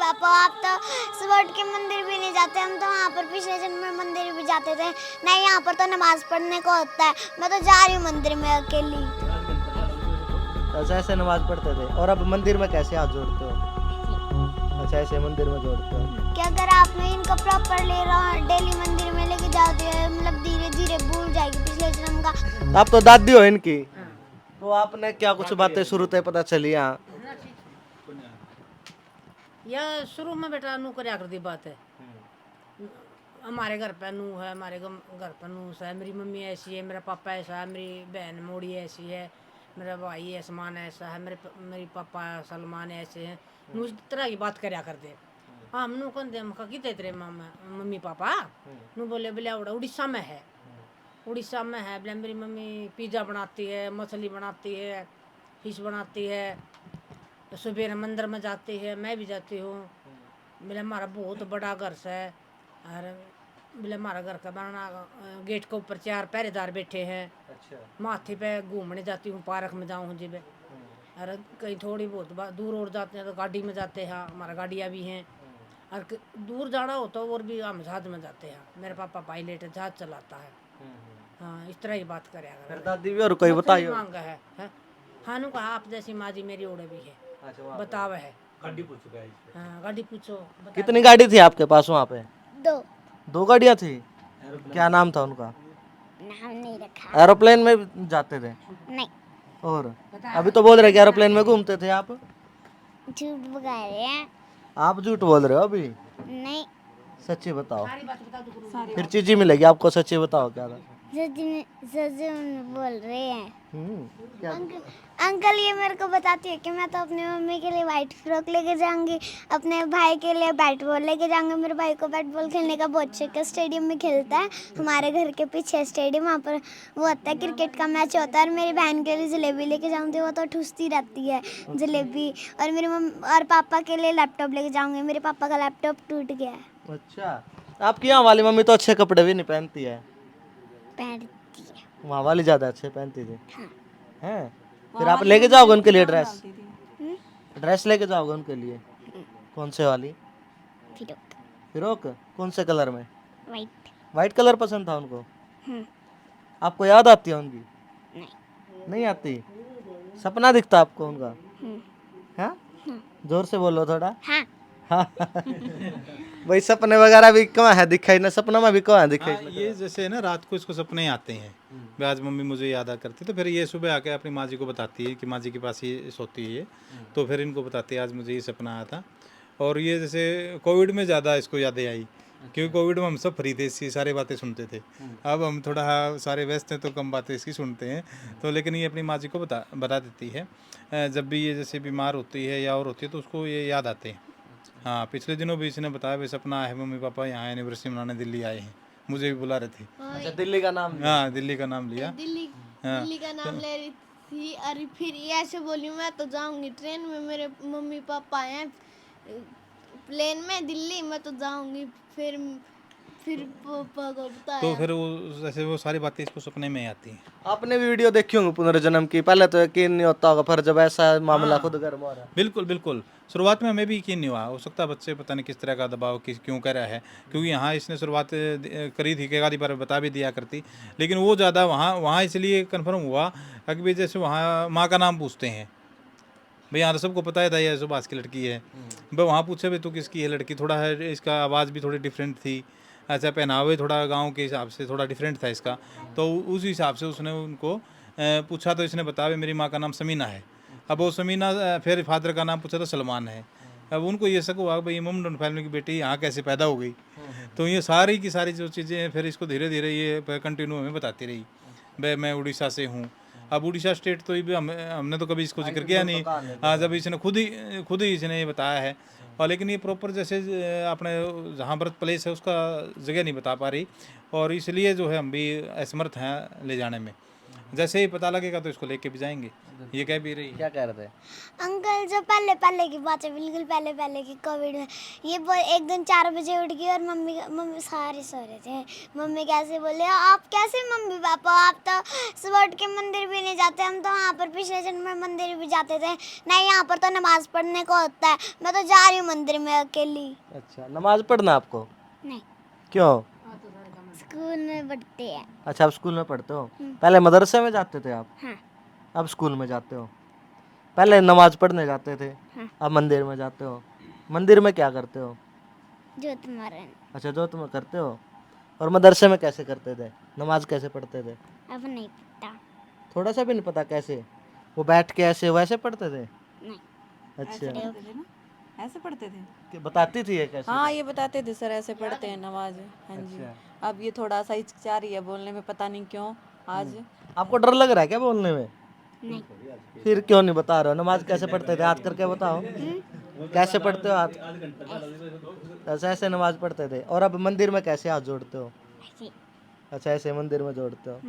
पापा आप तो सुबह उठ के मंदिर भी नहीं जाते, हम तो वहाँ पर पिछले जन्म में मंदिर भी जाते थे। नहीं, यहाँ पर तो नमाज पढ़ने को होता है, मैं तो जा रही हूँ मंदिर में अकेली। अच्छा, ऐसे नमाज पढ़ते थे और अब मंदिर में कैसे हाथ जोड़ते हो? अच्छा, ऐसे मंदिर में जोड़ते हो कि अगर आपने इनको प्रॉपर ले रहा डेली मंदिर में लेके जाते हो, मतलब धीरे धीरे भूल जाएगी पिछले जन्म का। आप तो दादी हो इनकी, तो आपने क्या कुछ बातें शुरू से पता चली यहाँ? यह शुरू में बेटा नू करया कर दी बात है। हमारे घर पे नू है, हमारे घर पर नू है, मेरी मम्मी ऐसी है, मेरा पापा ऐसा है, मेरी बहन मोड़ी ऐसी है, मेरा भाई ऐसमान ऐसा है, मेरी पापा सलमान ऐसे हैं। नू इस तरह की बात करया करते। हाँ, हम नू कहते हम कितने तेरे मम्मी पापा? नू बोले बोले उड़ीसा में है, उड़ीसा में है। बोले मेरी मम्मी पिज़्ज़ा बनाती है, मछली बनाती है, फिश बनाती है, सुबह मंदिर में जाती है, मैं भी जाती हूँ। बोले हमारा बहुत बड़ा घर है, और बोले हमारा घर का बनाना गेट के ऊपर 4 पहरेदार बैठे हैं। अच्छा। माथे पे घूमने जाती हूँ, पार्क में जाऊँ जी। और कहीं थोड़ी बहुत दूर और जाते हैं तो गाड़ी में जाते हैं, हमारा गाड़ियाँ भी हैं। और दूर जाना हो तो और भी हम जहाज में जाते हैं, मेरे पापा पायलट है, जहाज चलाता है। हाँ, इस तरह की बात करेगा। दादी भी और कोई बताइए। मांगा है हाँ, नु कहा आप जैसी माँ जी मेरी ओड़े भी है। अच्छा, बतावे है। गाड़ी पूछो। हाँ, गाड़ी पूछो। कितनी गाड़ी थी आपके पास वहाँ पे? 2 2 गाड़ियाँ थी। क्या नाम था उनका? नाम नहीं रखा। एरोप्लेन में जाते थे? नहीं, और अभी तो बोल रहे कि एरोप्लेन में घूमते थे आप। झूठ बता रहे हैं। आप झूठ बोल रहे हो अभी। नहीं, सच्ची बताओ, सारी बात बता दो। फिर चीजी मिलेगी आपको। सच्ची बताओ क्या था? सच बोल रहे हैं। क्या? अंकल ये मेरे को बताती है कि मैं तो अपनी मम्मी के लिए वाइट फ्रॉक लेके जाऊंगी, अपने भाई के लिए बैट बॉल लेके जाऊंगी। मेरे भाई को बैट बॉल खेलने का बहुत शौक है, स्टेडियम में खेलता है, हमारे घर के पीछे स्टेडियम, वहाँ पर वो होता है, क्रिकेट का मैच होता है। और मेरी बहन के लिए जलेबी लेके जाऊंगी, वो तो ठूसती रहती है जलेबी। और मेरी मम्मी और पापा के लिए लैपटॉप लेके जाऊंगी, मेरे पापा का लैपटॉप टूट गया है। अच्छा, आपकी यहाँ वाली मम्मी तो अच्छे कपड़े भी नहीं पहनती है। पहनती है। वहाँ वाली ज्यादा अच्छे पहनती थी। हाँ। हैं? फिर आप लेके जाओगे उनके लिए ड्रेस? ड्रेस लेके जाओगे उनके लिए? कौन से वाली? फिरोक फिरोक? कौन से कलर में? वाइट। वाइट कलर पसंद था उनको? हम्म, आपको याद आती है उनकी? नहीं। नहीं आती? सपना दिखता आपको उनका? हम्म, हाँ? जोर से बोलो थोड़ा। हाँ। हाँ। भाई सपने वगैरह भी कहाँ है दिखाई ना, सपना में भी कहाँ दिखाई? हाँ, ये जैसे ना रात को इसको सपने आते हैं, भाई आज मम्मी मुझे याद आ करती, तो फिर ये सुबह आके अपनी माँ जी को बताती है कि माँ जी के पास ये सोती है ये, तो फिर इनको बताती है आज मुझे ये सपना आया था। और ये जैसे कोविड में ज़्यादा इसको यादें आई, क्योंकि कोविड में हम सब फ्री थे, इसकी सारी बातें सुनते थे। अब हम थोड़ा सारे व्यस्त हैं तो कम बातें इसकी सुनते हैं, तो लेकिन ये अपनी माँ जी को बता देती है। जब भी ये जैसे बीमार होती है या और होती है तो उसको ये याद आते हैं। हाँ, पिछले दिनों भी इसने बताया भी सपना है मम्मी पापा यहाँ एनिवर्सरी मनाने दिल्ली आए हैं, मुझे भी बुला रहे थे। अच्छा, दिल्ली का नाम? हाँ, दिल्ली का नाम लिया। दिल्ली हाँ, दिल्ली का नाम ले रही थी, और फिर ये ऐसे बोली मैं तो जाऊंगी ट्रेन में, मेरे मम्मी पापा हैं प्लेन में दिल्ली, मैं तो जाऊंगी। फिर पापा को तो बताया। फिर वो जैसे वो सारी बातें इसको सपने में आती हैं। आपने भी वीडियो देखी होंगी पुनर्जन्म की, पहले तो यकीन नहीं होता होगा, फिर जब ऐसा मामला खुद घर में हो रहा है। बिल्कुल बिल्कुल, शुरुआत में हमें भी यकीन नहीं हुआ, हो सकता है बच्चे पता नहीं किस तरह का दबाव क्यों कर रहा है, क्योंकि यहाँ इसने शुरुआत करी थी, एक आधी बार बता भी दिया करती, लेकिन वो ज़्यादा वहाँ वहाँ इसलिए कन्फर्म हुआ कि जैसे वहाँ माँ का नाम पूछते हैं, भाई यहाँ तो सबको पता है था ये सुभाष की लड़की है, भाई वहाँ पूछे भाई तू किसकी है लड़की, थोड़ा है इसका आवाज़ भी थोड़ी डिफरेंट थी, अच्छा पहनावे थोड़ा गांव के हिसाब से थोड़ा डिफरेंट था इसका, तो उस हिसाब से उसने उनको पूछा, तो इसने बताया भाई मेरी माँ का नाम समीना है। अब वो समीना फिर फादर का नाम पूछा तो सलमान है। अब उनको ये शक हुआ भाई इमाम फैमिली की बेटी यहाँ कैसे पैदा हो गई, तो ये सारी की सारी जो चीज़ें हैं फिर इसको धीरे धीरे ये कंटिन्यू हमें बताती रही, भाई मैं उड़ीसा से हूँ। अब उड़ीसा स्टेट तो ये भी हमने तो कभी इसको जिक्र किया नहीं, हाँ जब इसने खुद ही इसने ये बताया है। और लेकिन ये प्रॉपर जैसे अपने जहाँ बर्थ प्लेस है उसका जगह नहीं बता पा रही, और इसलिए जो है हम भी असमर्थ हैं ले जाने में। जैसे ही पता लगेगा तो इसको लेके भी जाएंगे। ये कह भी रही है। क्या कह रहे थे? अंकल जो पहले पहले की बात है, बिल्कुल पहले पहले की कोविड में, एक दिन 4 बजे उठ गई और मम्मी सारे सो रहे थे। मम्मी कैसे बोले, आप कैसे मम्मी पापा, आप तो सुबह उठ के मंदिर भी नहीं जाते, हम तो वहाँ पर पिछले जन्म में मंदिर भी जाते थे। नहीं, यहाँ पर तो नमाज पढ़ने को होता है, मैं तो जा रही हूँ मंदिर में अकेली। अच्छा, नमाज पढ़ना आपको? नहीं, क्यों? स्कूल में पढ़ते हैं। अच्छा, आप स्कूल में पढ़ते हो? पहले मदरसे में जाते थे आप? हाँ। अब स्कूल में जाते हो? पहले नमाज पढ़ने जाते थे, हाँ। अब मंदिर में जाते हो। मंदिर में क्या करते हो? जो तुम्हारा अच्छा, जो तुम करते हो। और मदरसे में कैसे करते थे? नमाज कैसे पढ़ते थे? अब नहीं पता। थोड़ा सा भी नहीं पता कैसे? वो बैठ के ऐसे वैसे पढ़ते थे? नहीं। अच्छा, ऐसे पढ़ते थे। कि बताती थी ये कैसे? हाँ, ये बताते थे सर, ऐसे पढ़ते हैं नमाज। हाँ जी। अच्छा। अब ये थोड़ा सा हिचकिचा रही है बोलने में, पता नहीं क्यों आज। आपको डर लग रहा है क्या बोलने में? नहीं। फिर क्यों नहीं बता रहे हो? नमाज कैसे पढ़ते थे? हाथ करके बताओ। कैसे पढ़ते हो हाथ? ऐसे ऐसे नमाज पढ़ते थे। और अब मंदिर में कैसे हाथ जोड़ते हो? ऐसे। अच्छा, ऐसे मंदिर में जोड़ते हो।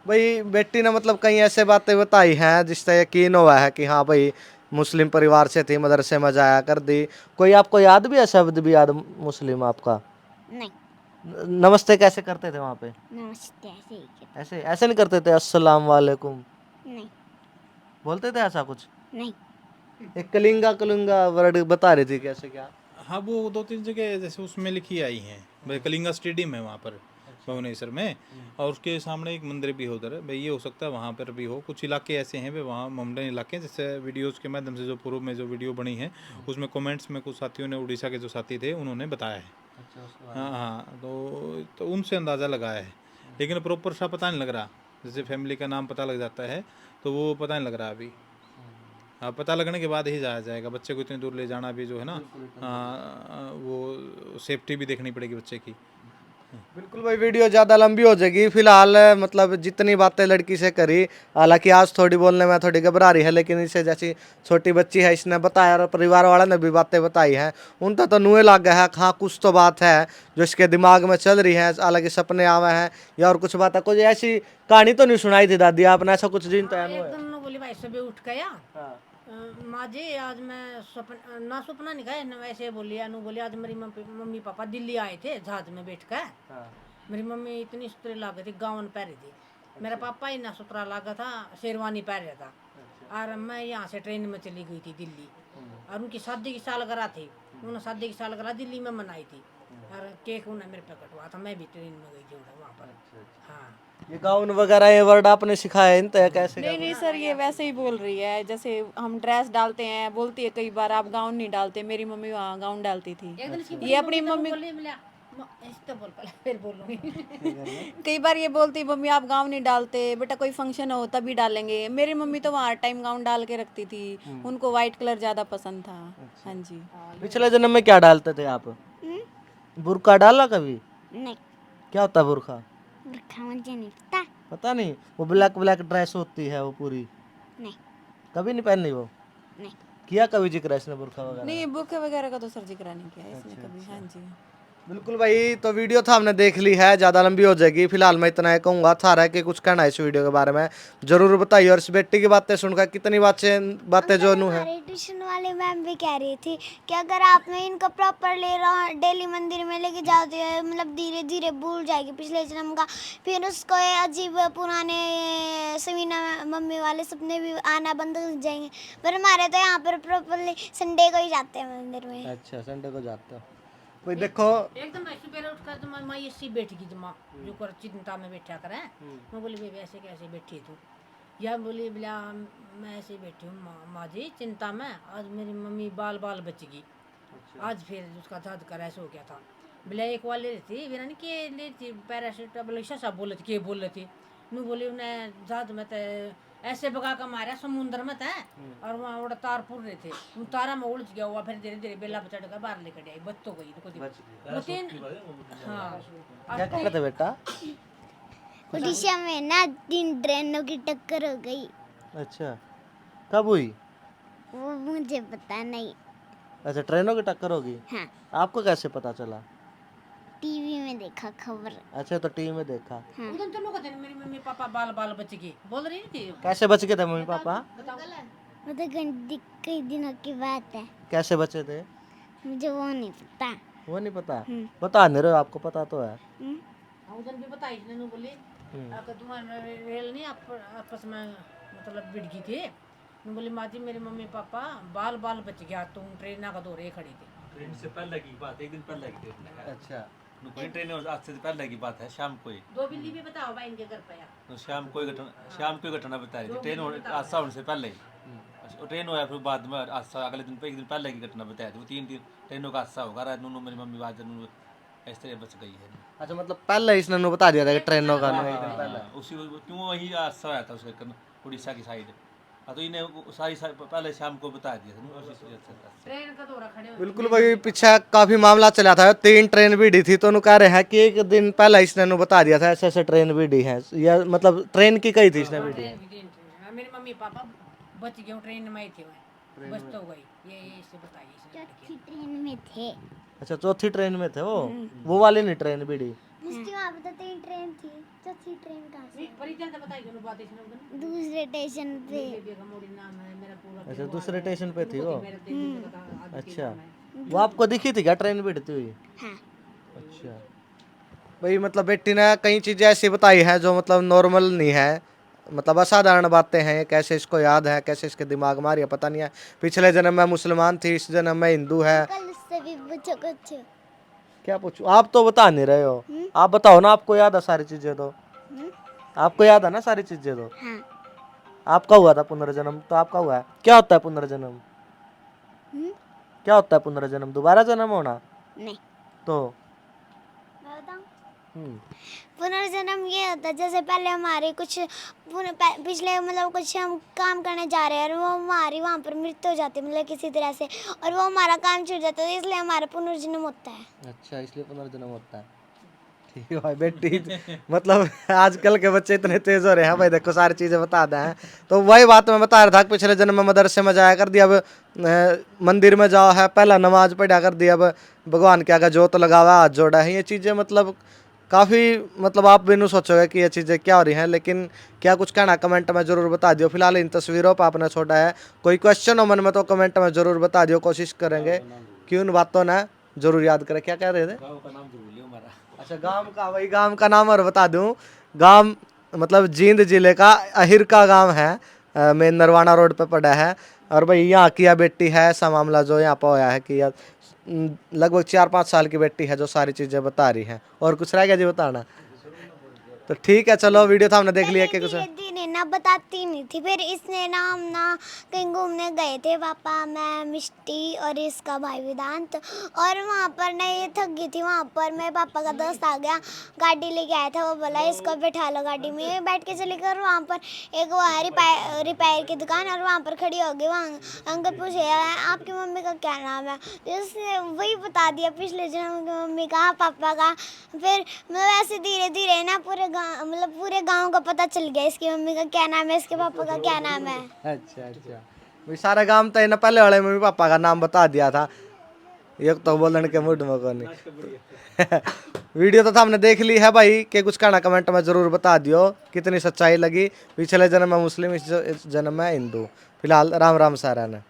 भाई बेटी ने मतलब कई ऐसे बातें बताई हैं जिससे यकीन हुआ है कि हाँ भाई मुस्लिम परिवार से थी, मदरसे में जाया कर दी। कोई आपको याद भी है शब्द भी याद मुस्लिम आपका? नहीं। नमस्ते कैसे करते थे वहाँ पे? नमस्ते ऐसे ही कहते। ऐसे ऐसे नहीं करते थे? अस्सलाम वालेकुम नहीं। बोलते थे ऐसा कुछ? नहीं। एक कलिंगा कलुंगा वर्ड बता रही थी कैसे क्या? हाँ, वो 2-3 जगह जैसे उसमें लिखी आई हैं भाई। कलिंगा स्टेडियम है वहाँ पर भुवनेश्वर में, और उसके सामने एक मंदिर भी है उधर भाई। ये हो सकता है वहाँ पर भी हो। कुछ इलाके ऐसे हैं भाई, वहाँ माउंटेन इलाके हैं। जैसे वीडियोज़ के माध्यम से जो पूर्व में जो वीडियो बनी है उसमें कमेंट्स में कुछ साथियों ने, उड़ीसा के जो साथी थे उन्होंने बताया है। हाँ हाँ, तो उनसे अंदाज़ा लगाया है, लेकिन प्रॉपर सा पता नहीं लग रहा। जैसे फैमिली का नाम पता लग जाता है तो वो पता नहीं लग रहा अभी। हाँ, पता लगने के बाद ही जाया जाएगा। बच्चे को इतनी दूर ले जाना भी जो है ना, वो सेफ्टी भी देखनी पड़ेगी बच्चे की। बिल्कुल भाई, वीडियो ज़्यादा लंबी हो जाएगी। फिलहाल मतलब जितनी बातें लड़की से करी, हालांकि आज थोड़ी बोलने में थोड़ी घबरा रही है, लेकिन इसे जैसी छोटी बच्ची है इसने बताया और परिवार वाला ने भी बातें बताई हैं, उनका तो नुए लग गया है। हाँ, कुछ तो बात है जो इसके दिमाग में चल रही है, हालांकि सपने आवे हैं या और कुछ बात है। कुछ ऐसी कहानी तो नहीं सुनाई थी दादी आपने? ऐसा कुछ दिन तो एक दिन ने बोली भाई सुबह उठ गया, माँ जी आज मैं सपना नहीं खाया ना, वैसे बोली अनु बोली आज मेरी मम्मी पापा दिल्ली आए थे जहाज में बैठ कर। मेरी मम्मी इतनी सुतरी लाग थी, गाउन पहनी थी। मेरा पापा इतना सुतरा लागा था, शेरवानी पहन रहा था। और मैं यहाँ से ट्रेन में चली गई थी दिल्ली, और उनकी शादी की सालगिरह थी। उन्होंने शादी की सालगिरह दिल्ली में मनाई थी, और केक उन्हें मेरे पे कटवा था। मैं भी ट्रेन में गई थी वहाँ पर। हाँ, ये गाउन वगैरह ये वर्ड आपने सिखाया इन तो कैसे? नहीं नहीं सर, ये वैसे ही बोल रही है जैसे हम ड्रेस डालते हैं। बोलती है कई बार आप गाउन नहीं डालते, मेरी मम्मी वहाँ गाउन डालती थी। ये अपनी मम्मी बोल पहले फिर बोलूँगी। कई बार ये बोलती मम्मी आप गाउन नहीं डालते, बेटा कोई फंक्शन हो तभी डालेंगे। मेरी मम्मी तो वहाँ टाइम गाउन डाल के रखती थी, उनको वाइट कलर ज्यादा पसंद था। हाँ जी। पिछले जन्म में क्या डालते थे आप? बुर्का डाला कभी? नहीं। क्या होता है बुर्का? बुर्खा मुझे नहीं पता। पता नहीं? वो ब्लैक ब्लैक ड्रेस होती है वो पूरी? नहीं। कभी नहीं पहनी वो? नहीं। किया कभी जिक्र इसने बुर्का वगैरह? नहीं, बुर्के वगैरह का तो सर जिक्र नहीं किया इसने कभी। हाँ जी। बिल्कुल भाई, तो वीडियो था हमने देख ली है, ज़्यादा लंबी हो जाएगी। फिलहाल मैं इतना ही कहूँगा, था रहा कि कुछ कहना है इस वीडियो के बारे में ज़रूर बताइए। और इस बेटी की बातें सुनकर कितनी बातें जो नू है। हमारे ट्यूशन वाले मैम भी कह रही थी कि अगर आपने इनको प्रॉपर ले रहा डेली मंदिर में लेके जाते हो, मतलब धीरे धीरे भूल जाएगी पिछले जन्म का, फिर उसको ये अजीब पुराने समीना मम्मी वाले सपने भी आना बंद हो जाएंगे। पर हमारे तो यहाँ पर प्रॉपरली संडे को ही जाते हैं मंदिर में। अच्छा, संडे को जाते हो? भाई देखो, एकदम सुबह उठ कर तो माँ इसी बैठ गई जमा जो कर चिंता में बैठा करें। मैं बोली बेबी ऐसे कैसे बैठी तू? या बोली बोला मैं ऐसे बैठी हूँ माँ जी चिंता में, आज मेरी मम्मी बाल बाल बच गई। आज फिर उसका दाद कर ऐसे हो गया था। बोला एक वाले थी बिना के लेती पैरासीटामोल सब बोले थे के बोल रहे थे। नू बोली उन्हें जहाज में तो ऐसे भगा कर मारा समुद्र में था, और वहाँ उड़ा तार पुर रहे थे, उन तारा में उलझ गया हुआ। फिर धीरे धीरे बेला बचा कर बाहर लेकर आई, बच तो गई वो तीन। हाँ, क्या कह रहे थे बेटा? उड़ीसा में ना 3 ट्रेनों की टक्कर हो गई। अच्छा, कब हुई? वो मुझे पता नहीं। अच्छा, ट्रेनों की टक्कर होगी? हाँ। आपको कैसे पता चला? टीवी में देखा खबर। अच्छा, तो टीवी में देखा। उधर तो लोग कहते हैं मेरी मम्मी पापा बाल बाल बच गए, बोल रही थी। कैसे बच गए थे मम्मी पापा? वो तो कई दिनों की बात है, कैसे बचे थे? मुझे वो नहीं पता। वो नहीं पता? बता नहीं रहे हो, आपको पता तो है। उधर भी बताई इसने नु बोली अगर तुम्हारे रेल नहीं आपस में मतलब बिड़ गई थी। नु बोली माँ जी मेरे मम्मी पापा बाल बाल बच गया, तुम ट्रेन का दौरे खड़ी थी। ट्रेन से पहले की बात, एक दिन पहले की ट्रेन। अच्छा। कोई ट्रेन आज से पहले की बात है, शाम को ही। दो बिल्ली भी बताओ भाई इनके घर पे यार। तो शाम को ही घटना बता रही थी। ट्रेन हादसा होने से पहले ही ट्रेन हुआ, फिर बाद में हादसा अगले दिन पे एक दिन पहले की घटना बताया थी। वो 3 दिन ट्रेनों का हादसा होगा। रात नूनू मेरी मम्मी आज नूनू इस तरह बच गई है। अच्छा, मतलब पहले इसने नु बता दिया था कि ट्रेनों का नहीं था पहले। उसी क्यों वही हादसा हुआ था उसके उड़ीसा की साइड। तो इन्हें सारी पहले शाम को बता दिया था उसी वजह से। ट्रेन का दौरा खड़े हो। बिल्कुल भाई, पीछे काफी मामला चला था। 3 ट्रेन भिड़ी थी, तो नु कह रहे हैं कि एक दिन पहले इसने नु बता दिया था ऐसे ऐसे ट्रेन भिड़ी है, या मतलब ट्रेन की कही थी इसने भिड़ी है। मेरे मम्मी पापा बच गए, ट्रेन में ही थे, बच तो गई। ये इससे बताइए इसने। चौथी ट्रेन में थे। अच्छा, चौथी ट्रेन में थे वो वाली नहीं ट्रेन भिड़ी। उसकी वहाँ पे तो 3 ट्रेन थी, चौथी ट्रेन कहाँ से? परिचय तो बताइए दोनों बात इसने उधर। दूसरे स्टेशन पे। बेगम मोड़ी नाम है मेरा पूरा। अच्छा, दूसरे स्टेशन पे थी वो। मेरा दिल का था। अच्छा, वो आपको दिखी थी क्या ट्रेन भिड़ती हुई? हाँ। अच्छा भाई, मतलब बेटी ने कई चीज़ें ऐसी बताई हैं जो मतलब नॉर्मल नहीं है, मतलब असाधारण बातें हैं। कैसे इसको याद है, कैसे इसके दिमाग में आ रही है पता नहीं है। पिछले जन्म में मुसलमान थी, इस जन्म में हिंदू है। कल उससे भी पूछो कुछ। क्या पूछूं? आप तो बता नहीं रहे हो। आप बताओ ना, आपको याद है सारी चीज़ें तो? आपको याद है ना सारी चीज़ें तो? हाँ। आपका हुआ था पुनर्जन्म, तो आपका हुआ है। क्या होता है पुनर्जन्म? क्या होता है पुनर्जन्म? दोबारा जन्म होना? नहीं। तो मैं बताऊं? हम्म, पुनर्जन्म ये होता है जैसे पहले हमारे कुछ पिछले मतलब कुछ हम काम करने जा रहे हैं और वो हमारी वहाँ पर मृत्यु हो जाती है, मतलब किसी तरह से, और वो हमारा काम छूट जाता है, तो इसलिए हमारा पुनर्जन्म होता है। अच्छा, इसलिए पुनर्जन्म होता है। ठीक है भाई बेटी, मतलब आजकल के बच्चे इतने तेज हो रहे हैं भाई, देखो सारी चीजें बता दें हैं। तो वही बात मैं बता रहा था, पिछले जन्म में मदरसे में जाया कर दिया, अब मंदिर में जाओ है, पहला नमाज पढ़ा कर दिया, अब भगवान के आगे जोत लगावा, हाथ जोड़ा है। ये चीज़ें मतलब काफ़ी, मतलब आप भी नहीं सोचोगे कि ये चीज़ें क्या हो रही हैं, लेकिन क्या कुछ कहना कमेंट में ज़रूर बता दियो। फिलहाल इन तस्वीरों पर आपने छोड़ा है, कोई क्वेश्चन हो मन में तो कमेंट में ज़रूर बता दियो, कोशिश करेंगे कि उन बातों ने ज़रूर याद करें। क्या कह रहे थे? गाँव का नाम जरूर लियो हमारा। अच्छा, गांव का, वही गांव का नाम और बता दूं। गांव मतलब जींद जिले का अहिर का गांव है, मेन नरवाना रोड पे पड़ा है। और भाई यहाँ की बेटी है, ऐसा मामला जो यहाँ पर होया है कि लगभग 4-5 साल की बेटी है जो सारी चीज़ें बता रही है। और कुछ रह गया जी बताना? तो ठीक है, चलो वीडियो तो हमने देख लिया कि कुछ धीरे ना बताती नहीं थी। फिर इसने ना हम ना कहीं घूमने गए थे, पापा मैं मिष्टी और इसका भाई वेदांत, और वहाँ पर ना ये थक गई थी। वहाँ पर मेरे पापा का दोस्त आ गया, गाड़ी लेके आया था, वो बोला इसको बैठा लो गाड़ी में। ये बैठ के चले गए, वहाँ पर एक वो है रिपेयर की दुकान, और वहाँ पर खड़ी हो गई। वहाँ अंकल पूछे आपकी मम्मी का क्या नाम है, इसने वही बता दिया पिछले जन्म की मम्मी का, पापा का। फिर मतलब ऐसे धीरे धीरे ना मतलब पूरे गांव का पता चल गया इसकी मम्मी का क्या नाम है, इसके पापा का क्या नाम है। अच्छा अच्छा, भाई सारा गांव तो इन्हें पहले वाले मम्मी पापा का नाम बता दिया था। ये तो बोलने के मूड में कौन नहीं। वीडियो तो हमने देख ली है भाई, कि कुछ कहना कमेंट में ज़रूर बता दियो कितनी सच्चाई लगी। पिछले जन्म में मुस्लिम, इस जन्म में हिंदू। फिलहाल राम राम सारा ने।